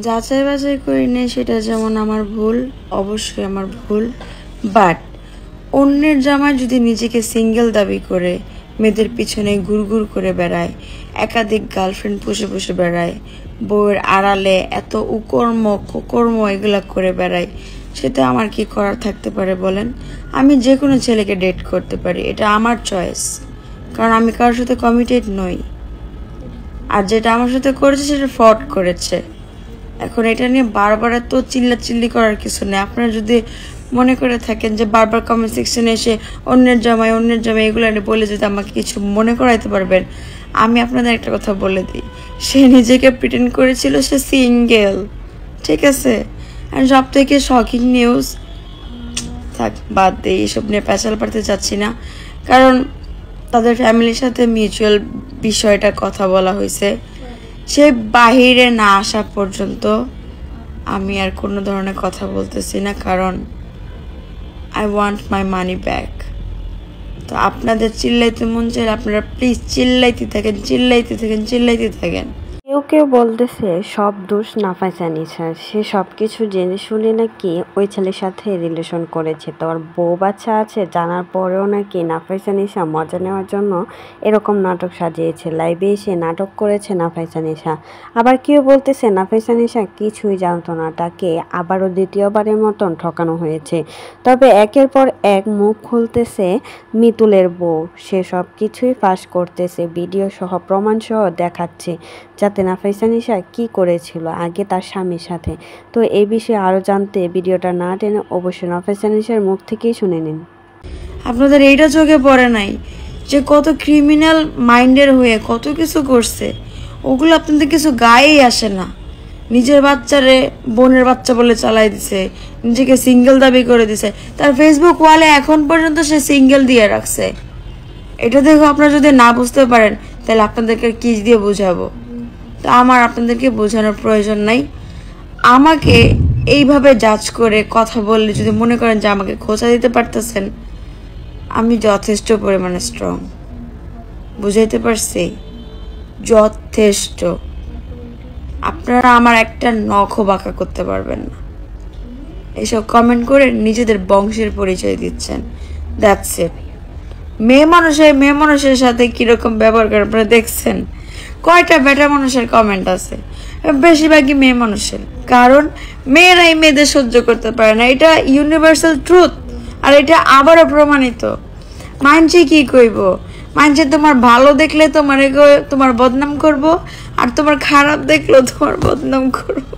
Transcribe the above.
যাচাই বাছাই করি নেই সেটা যেমন আমার ভুল, অবশ্যই আমার ভুল। বাট অন্যের জামাই যদি নিজেকে সিঙ্গেল দাবি করে মেয়েদের পিছনে ঘুরঘুর করে বেড়ায়, একাধিক গার্লফ্রেন্ড পুষে পুষে বেড়ায়, বউয়ের আড়ালে এত কুকর্ম এগুলা করে বেড়ায়, সেটা আমার কি করার থাকতে পারে বলেন? আমি যে কোনো ছেলেকে ডেট করতে পারি, এটা আমার চয়েস, কারণ আমি কারোর সাথে কমিটেড নই। আর যেটা আমার সাথে করেছে সেটা ফ্রড করেছে। এখন এটা নিয়ে বারবার এত চিল্লাচিল্লি করার কিছু নেই। আপনারা যদি মনে করে থাকেন যে বারবার কমেন্ট সেকশনে এসে অন্যের জামাই এগুলো বলে যদি আমাকে কিছু মনে করাইতে পারবেন, আমি আপনাদের একটা কথা বলে দিই, সে নিজেকে প্রিটেন্ড করেছিল সে সিঙ্গেল, ঠিক আছে? আর সব থেকে শকিং নিউজ, থাক বাদ দিই, এসব নিয়ে প্যাচাল পাড়তে চাচ্ছি না, কারণ তাদের ফ্যামিলির সাথে মিউচুয়াল বিষয়টা কথা বলা হয়েছে। সে বাহিরে না আসা পর্যন্ত আমি আর কোনো ধরনের কথা বলতেছি না, কারণ I want my money back. তো আপনাদের চিল্লাইতে মন চাইলে আপনারা প্লিজ চিল্লাইতে থাকেন। কেউ কেউ বলতেছে সব দোষ নাফিসা নিশার, সে সব কিছু জেনে শুনে নাকি ওই ছেলের সাথে রিলেশন করেছে, তোর বউ বাচ্চা আছে জানার পরেও নাকি নাফিসা নিশা মজা নেওয়ার জন্য এরকম নাটক সাজিয়েছে, লাইভে এসে নাটক করেছে নাফিসা নিশা। আবার কেউ বলতেছে নাফিসা নিশা কিছুই জানতো না, তাকে আবারও দ্বিতীয়বারের মতন ঠকানো হয়েছে। তবে একের পর এক মুখ খুলতেছে মিতুলের বউ, সে সব কিছুই ফাঁস করতেছে, ভিডিও সহ প্রমাণ সহ দেখাচ্ছে যাতে নাফিসা নিশা কি করেছিল আগে তার স্বামীর সাথে। তো এই বিষয়ে আরো জানতে ভিডিওটা না টেনে অবশ্যই নাফিসা নিশার মুখ থেকেই শুনে নিন। আপনাদের এইটা চোখে পড়ে নাই যে কত ক্রিমিনাল মাইন্ডের হয়ে কত কিছু করছে, ওগুলো আপনাদের কিছু গায়েই আসে না। নিজের বাচ্চারে বোনের বাচ্চা বলে চালাই দিছে, নিজেকে সিঙ্গেল দাবি করে দিছে, তার ফেসবুক ওয়ালে এখন পর্যন্ত সে সিঙ্গেল দিয়ে রাখছে। এটা দেখো আপনারা যদি না বুঝতে পারেন তাহলে আপনাদেরকে কি দিয়ে বোঝাবো? তো আমার আপনাদেরকে বোঝানোর প্রয়োজন নাই। আমাকে এইভাবে জাজ করে কথা বললে যদি মনে করেন যে আমাকে খোঁচা দিতে পারতেছেন, আমি যথেষ্ট পরিমাণে স্ট্রং, বুঝাইতে পারছি? যথেষ্ট। আপনারা আমার একটা নখও বাঁকা করতে পারবেন না। এসব কমেন্ট করে নিজেদের বংশের পরিচয় দিচ্ছেন, দ্যাটস ইট। মেয়ে মানুষের সাথে কিরকম ব্যবহার করে আপনারা দেখছেন? কয়টা বেটা মানুষের কমেন্ট আছে? বেশিরভাগই মেয়ে মানুষের, কারণ মেয়েরাই মেয়েদের সহ্য করতে পারে না, এটা ইউনিভার্সাল ট্রুথ। আর এটা আবারও প্রমাণিত। মানছে কি কইব? মানছে তোমার ভালো দেখলে তোমার বদনাম করব, আর তোমার খারাপ দেখলেও তোমার বদনাম করব।